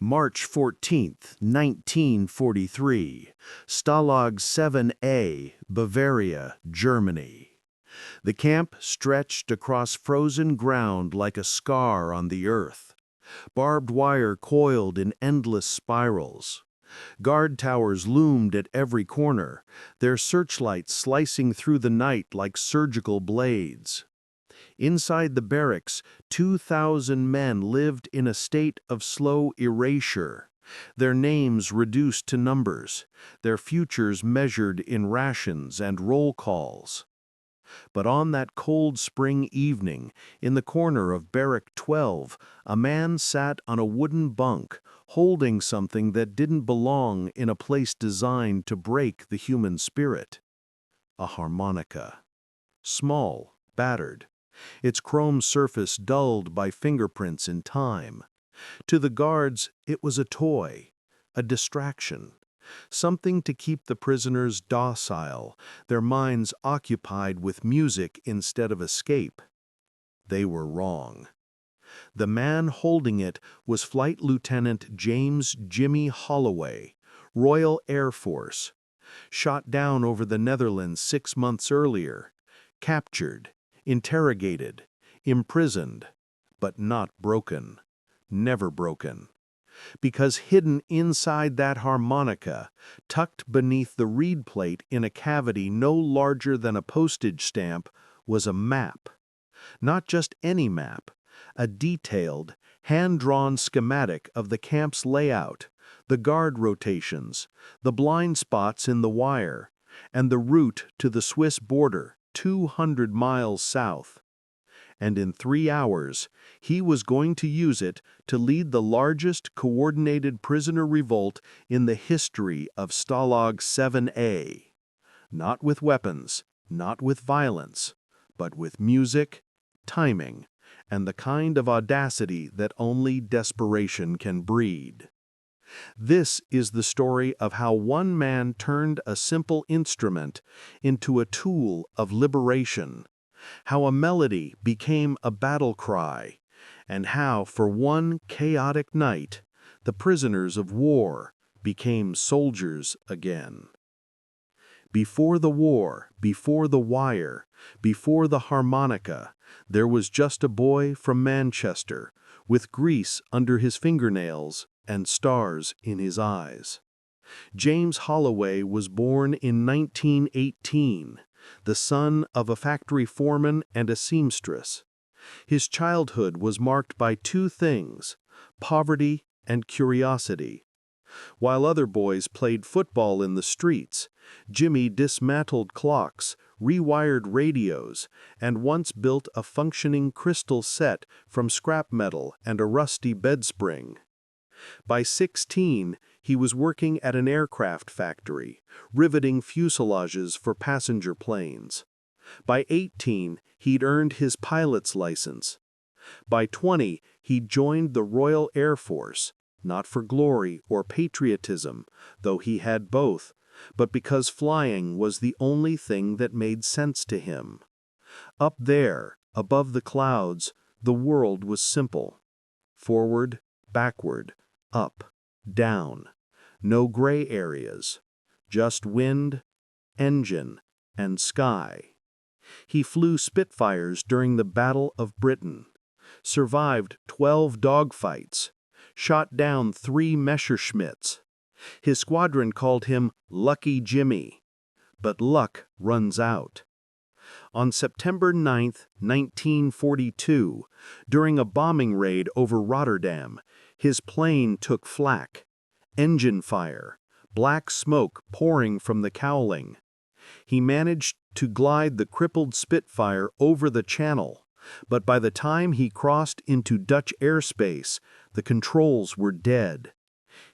March 14, 1943, Stalag 7A, Bavaria, Germany. The camp stretched across frozen ground like a scar on the earth. Barbed wire coiled in endless spirals. Guard towers loomed at every corner, their searchlights slicing through the night like surgical blades. Inside the barracks, 2,000 men lived in a state of slow erasure, their names reduced to numbers, their futures measured in rations and roll calls. But on that cold spring evening, in the corner of Barrack 12, a man sat on a wooden bunk, holding something that didn't belong in a place designed to break the human spirit. A harmonica. Small, battered, its chrome surface dulled by fingerprints in time. To the guards, it was a toy, a distraction, something to keep the prisoners docile, their minds occupied with music instead of escape. They were wrong. The man holding it was Flight Lieutenant James "Jimmy" Holloway, Royal Air Force, shot down over the Netherlands 6 months earlier, captured, interrogated, imprisoned, but not broken, never broken. Because hidden inside that harmonica, tucked beneath the reed plate in a cavity no larger than a postage stamp, was a map. Not just any map, a detailed, hand-drawn schematic of the camp's layout, the guard rotations, the blind spots in the wire, and the route to the Swiss border, 200 miles south. And in 3 hours, he was going to use it to lead the largest coordinated prisoner revolt in the history of Stalag 7A. Not with weapons, not with violence, but with music, timing, and the kind of audacity that only desperation can breed. This is the story of how one man turned a simple instrument into a tool of liberation, how a melody became a battle cry, and how, for one chaotic night, the prisoners of war became soldiers again. Before the war, before the wire, before the harmonica, there was just a boy from Manchester, with grease under his fingernails and stars in his eyes. James Holloway was born in 1918, the son of a factory foreman and a seamstress. His childhood was marked by 2 things: poverty and curiosity. While other boys played football in the streets, Jimmy dismantled clocks, rewired radios, and once built a functioning crystal set from scrap metal and a rusty bed spring. By 16, he was working at an aircraft factory, riveting fuselages for passenger planes. By 18, he'd earned his pilot's license. By 20, he joined the Royal Air Force, not for glory or patriotism, though he had both, but because flying was the only thing that made sense to him. Up there, above the clouds, the world was simple. Forward, backward, up, down. No gray areas. Just wind, engine, and sky. He flew Spitfires during the Battle of Britain, survived 12 dogfights, shot down 3 Messerschmitts. His squadron called him Lucky Jimmy, but luck runs out. On September 9, 1942, during a bombing raid over Rotterdam, his plane took flak, engine fire, black smoke pouring from the cowling. He managed to glide the crippled Spitfire over the channel, but by the time he crossed into Dutch airspace, the controls were dead.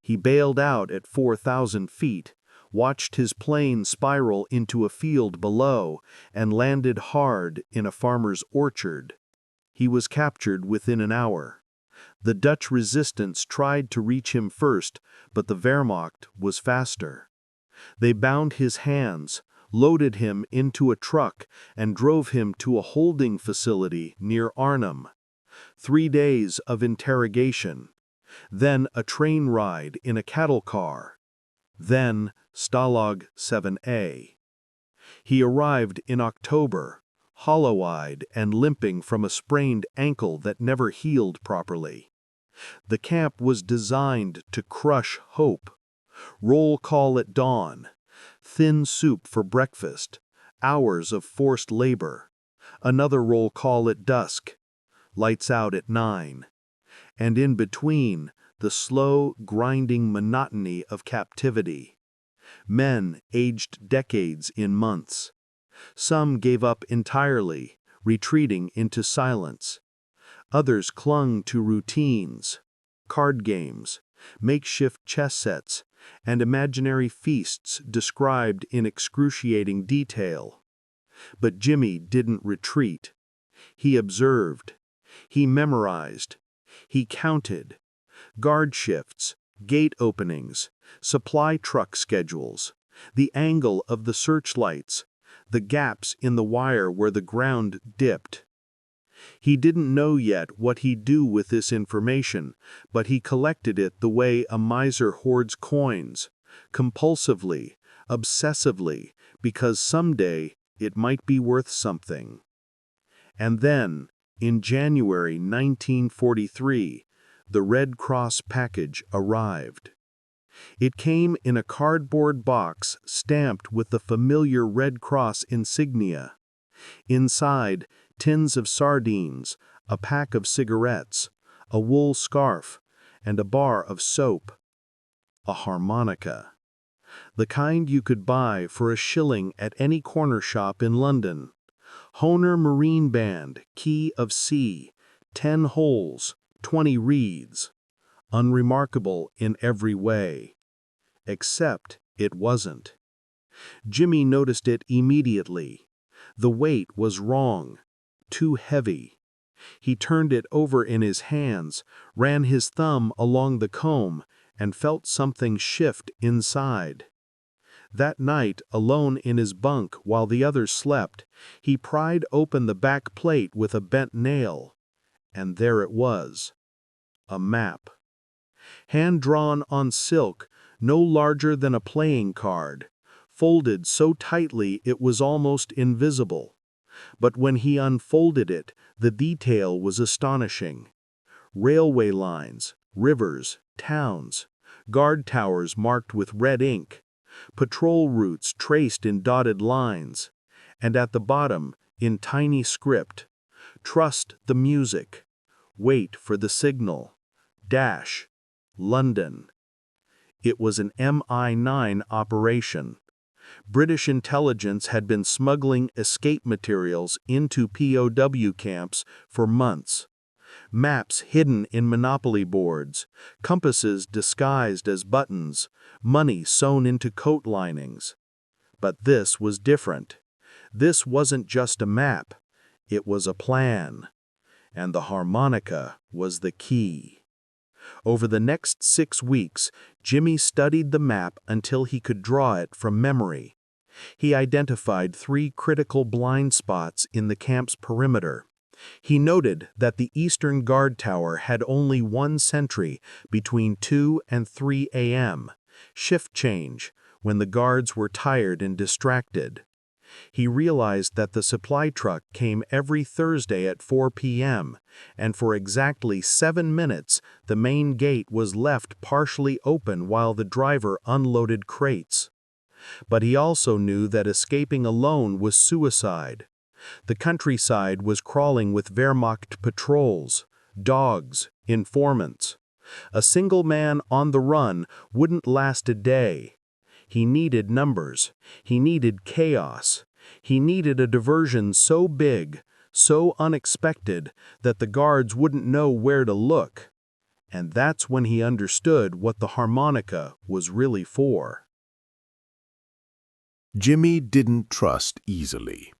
He bailed out at 4,000 feet, watched his plane spiral into a field below, and landed hard in a farmer's orchard. He was captured within an hour. The Dutch resistance tried to reach him first, but the Wehrmacht was faster. They bound his hands, loaded him into a truck, and drove him to a holding facility near Arnhem. 3 days of interrogation. then a train ride in a cattle car, then Stalag 7A. He arrived in October, hollow-eyed and limping from a sprained ankle that never healed properly. The camp was designed to crush hope. Roll call at dawn, thin soup for breakfast, hours of forced labor, another roll call at dusk, lights out at 9, and in between, the slow, grinding monotony of captivity. Men aged decades in months. Some gave up entirely, retreating into silence. Others clung to routines, card games, makeshift chess sets, and imaginary feasts described in excruciating detail. But Jimmy didn't retreat. He observed. He memorized. He counted. Guard shifts, gate openings, supply truck schedules, the angle of the searchlights, the gaps in the wire where the ground dipped. He didn't know yet what he'd do with this information, but he collected it the way a miser hoards coins, compulsively, obsessively, because someday it might be worth something. And then, in January 1943, the Red Cross package arrived. It came in a cardboard box stamped with the familiar Red Cross insignia. Inside, tins of sardines, a pack of cigarettes, a wool scarf, and a bar of soap. A harmonica. The kind you could buy for $1 at any corner shop in London. Hohner Marine Band, key of C, 10 holes, 20 reeds. Unremarkable in every way. Except it wasn't. Jimmy noticed it immediately. The weight was wrong, too heavy. He turned it over in his hands, ran his thumb along the comb, and felt something shift inside. That night, alone in his bunk while the others slept, he pried open the back plate with a bent nail. And there it was. A map. Hand-drawn on silk, no larger than a playing card, folded so tightly it was almost invisible. But when he unfolded it, the detail was astonishing. Railway lines, rivers, towns, guard towers marked with red ink, patrol routes traced in dotted lines, and at the bottom, in tiny script, trust the music, wait for the signal, dash, London. It was an MI9 operation. British intelligence had been smuggling escape materials into POW camps for months. Maps hidden in Monopoly boards, compasses disguised as buttons, money sewn into coat linings. But this was different. This wasn't just a map. It was a plan. And the harmonica was the key. Over the next 6 weeks, Jimmy studied the map until he could draw it from memory. He identified 3 critical blind spots in the camp's perimeter. He noted that the Eastern Guard Tower had only 1 sentry between 2 and 3 a.m., shift change, when the guards were tired and distracted. He realized that the supply truck came every Thursday at 4 p.m., and for exactly 7 minutes, the main gate was left partially open while the driver unloaded crates. But he also knew that escaping alone was suicide. The countryside was crawling with Wehrmacht patrols, dogs, informants. A single man on the run wouldn't last a day. He needed numbers. He needed chaos. He needed a diversion so big, so unexpected, that the guards wouldn't know where to look. And that's when he understood what the harmonica was really for. Jimmy didn't trust easily.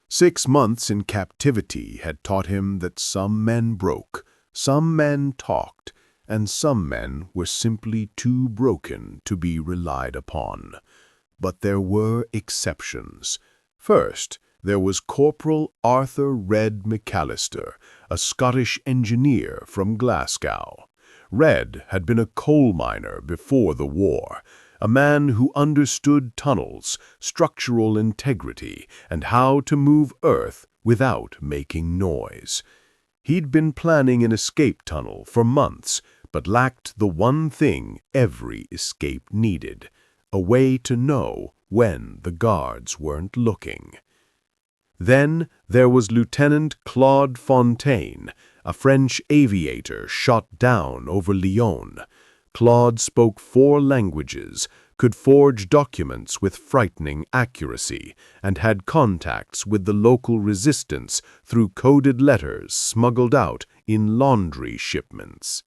6 months in captivity had taught him that some men broke, some men talked, and some men were simply too broken to be relied upon. But there were exceptions. First, there was Corporal Arthur Red McAllister, a Scottish engineer from Glasgow. Red had been a coal miner before the war, a man who understood tunnels, structural integrity, and how to move earth without making noise. He'd been planning an escape tunnel for months, but lacked the one thing every escape needed: a way to know when the guards weren't looking. Then there was Lieutenant Claude Fontaine, a French aviator shot down over Lyon. Claude spoke 4 languages, could forge documents with frightening accuracy, and had contacts with the local resistance through coded letters smuggled out in laundry shipments.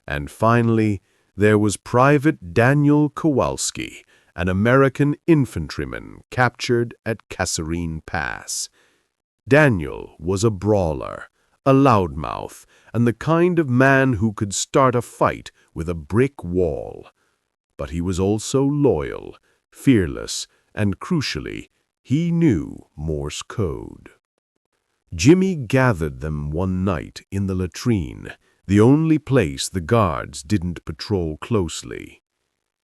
And finally, there was Private Daniel Kowalski, an American infantryman captured at Kasserine Pass. Daniel was a brawler, a loudmouth, and the kind of man who could start a fight with a brick wall. But he was also loyal, fearless, and crucially, he knew Morse code. Jimmy gathered them one night in the latrine, the only place the guards didn't patrol closely.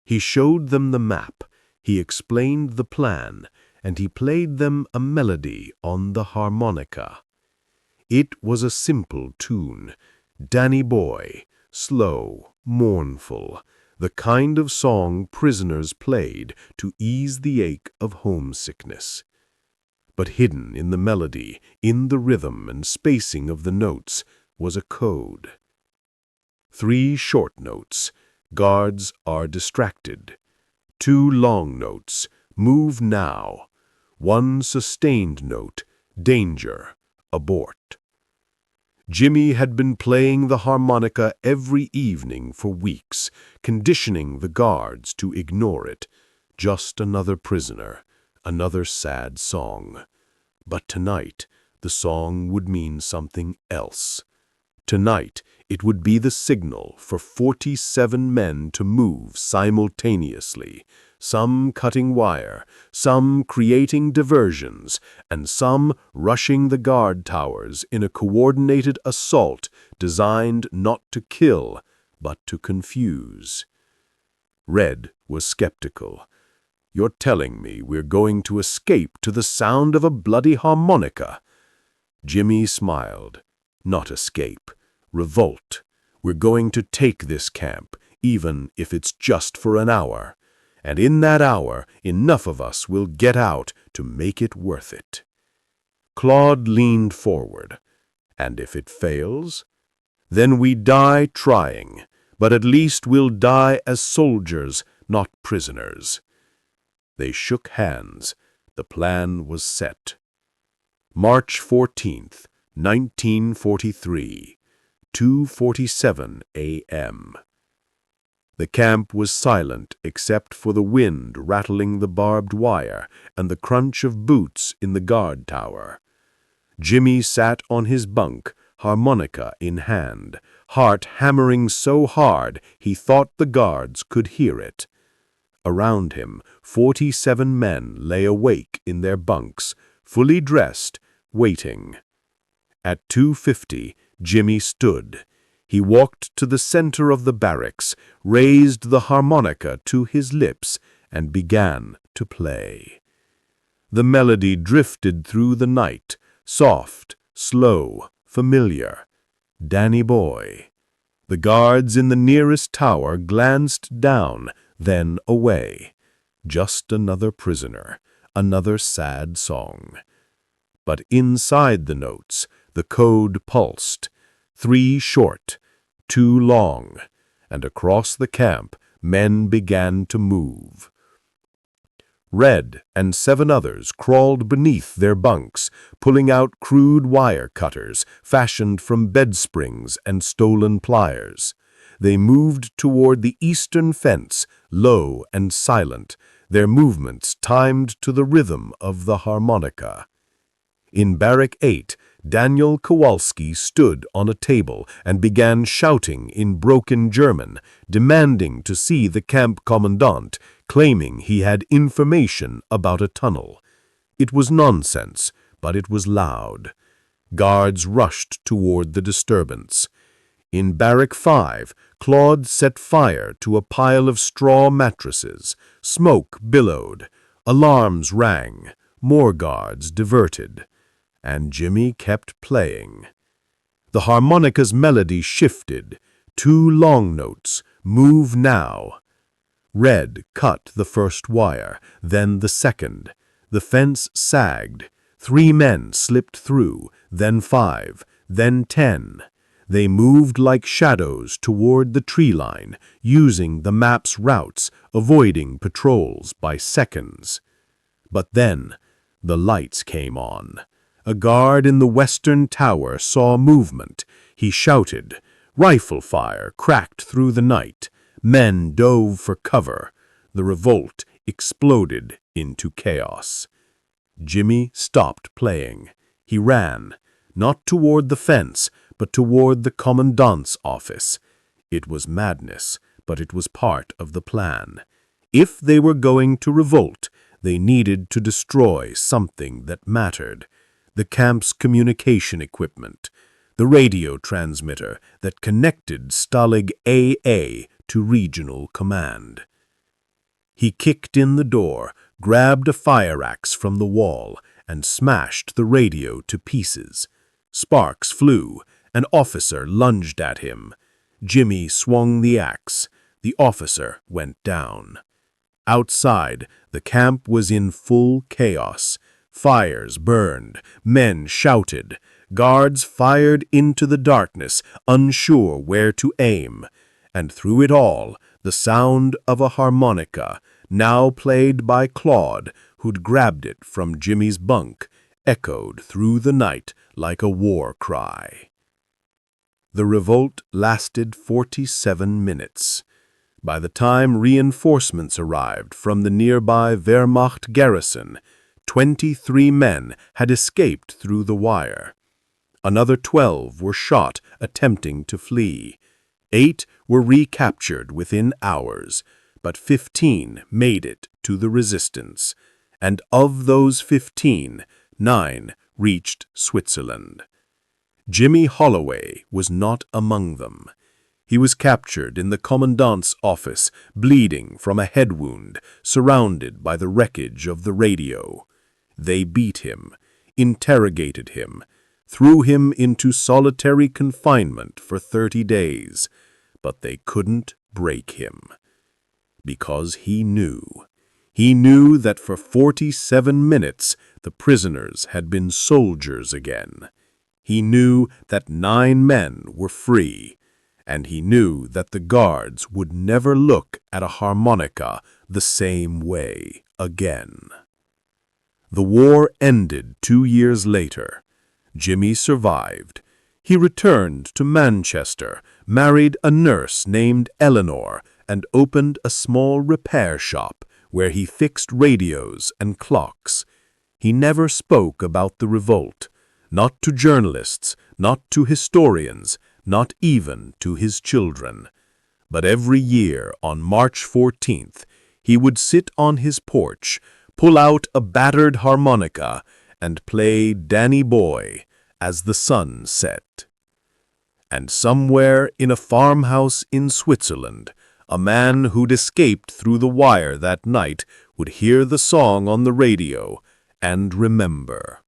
He showed them the map, he explained the plan, and he played them a melody on the harmonica. It was a simple tune, Danny Boy, slow, mournful, the kind of song prisoners played to ease the ache of homesickness. But hidden in the melody, in the rhythm and spacing of the notes, was a code. 3 short notes, guards are distracted. 2 long notes, move now. 1 sustained note, danger, abort. Jimmy had been playing the harmonica every evening for weeks, conditioning the guards to ignore it. Just another prisoner, another sad song. But tonight, the song would mean something else. Tonight, it would be the signal for 47 men to move simultaneously, some cutting wire, some creating diversions, and some rushing the guard towers in a coordinated assault designed not to kill, but to confuse. Red was skeptical. "You're telling me we're going to escape to the sound of a bloody harmonica?" Jimmy smiled. "Not escape. Revolt. We're going to take this camp, even if it's just for an hour. And in that hour, enough of us will get out to make it worth it." Claude leaned forward. "And if it fails? Then we die trying, but at least we'll die as soldiers, not prisoners." They shook hands. The plan was set. March 14th, 1943. 2:47 a.m. The camp was silent except for the wind rattling the barbed wire and the crunch of boots in the guard tower. Jimmy sat on his bunk, harmonica in hand, heart hammering so hard he thought the guards could hear it. Around him, 47 men lay awake in their bunks, fully dressed, waiting. At 2:50, Jimmy stood. He walked to the center of the barracks, raised the harmonica to his lips, and began to play. The melody drifted through the night, soft, slow, familiar. Danny Boy. The guards in the nearest tower glanced down, then away. Just another prisoner, another sad song. But inside the notes, the code pulsed. 3 short, 2 long, and across the camp, men began to move. Red and 7 others crawled beneath their bunks, pulling out crude wire cutters fashioned from bed springs and stolen pliers. They moved toward the eastern fence, low and silent, their movements timed to the rhythm of the harmonica. In Barrack 8, Daniel Kowalski stood on a table and began shouting in broken German, demanding to see the camp commandant, claiming he had information about a tunnel. It was nonsense, but it was loud. Guards rushed toward the disturbance. In Barrack 5, Claude set fire to a pile of straw mattresses. Smoke billowed. Alarms rang. More guards diverted. And Jimmy kept playing. The harmonica's melody shifted. 2 long notes. Move now. Red cut the first wire, then the second. The fence sagged. 3 men slipped through, then 5, then 10. They moved like shadows toward the tree line, using the map's routes, avoiding patrols by seconds. But then, the lights came on. A guard in the western tower saw movement. He shouted. Rifle fire cracked through the night. Men dove for cover. The revolt exploded into chaos. Jimmy stopped playing. He ran, not toward the fence, but toward the commandant's office. It was madness, but it was part of the plan. If they were going to revolt, they needed to destroy something that mattered. The camp's communication equipment, the radio transmitter that connected Stalag AA to regional command. He kicked in the door, grabbed a fire axe from the wall, and smashed the radio to pieces. Sparks flew. An officer lunged at him. Jimmy swung the axe. The officer went down. Outside, the camp was in full chaos. Fires burned. Men shouted. Guards fired into the darkness, unsure where to aim. And through it all, the sound of a harmonica, now played by Claude, who'd grabbed it from Jimmy's bunk, echoed through the night like a war cry. The revolt lasted 47 minutes. By the time reinforcements arrived from the nearby Wehrmacht garrison, 23 men had escaped through the wire. Another 12 were shot attempting to flee. 8 were recaptured within hours, but 15 made it to the resistance. And of those 15, 9 reached Switzerland. Jimmy Holloway was not among them. He was captured in the commandant's office, bleeding from a head wound, surrounded by the wreckage of the radio. They beat him, interrogated him, threw him into solitary confinement for 30 days, but they couldn't break him. Because he knew. He knew that for 47 minutes the prisoners had been soldiers again. He knew that 9 men were free, and he knew that the guards would never look at a harmonica the same way again. The war ended 2 years later. Jimmy survived. He returned to Manchester, married a nurse named Eleanor, and opened a small repair shop where he fixed radios and clocks. He never spoke about the revolt, not to journalists, not to historians, not even to his children. But every year on March 14th, he would sit on his porch, pull out a battered harmonica, and play Danny Boy as the sun set. And somewhere in a farmhouse in Switzerland, a man who'd escaped through the wire that night would hear the song on the radio and remember.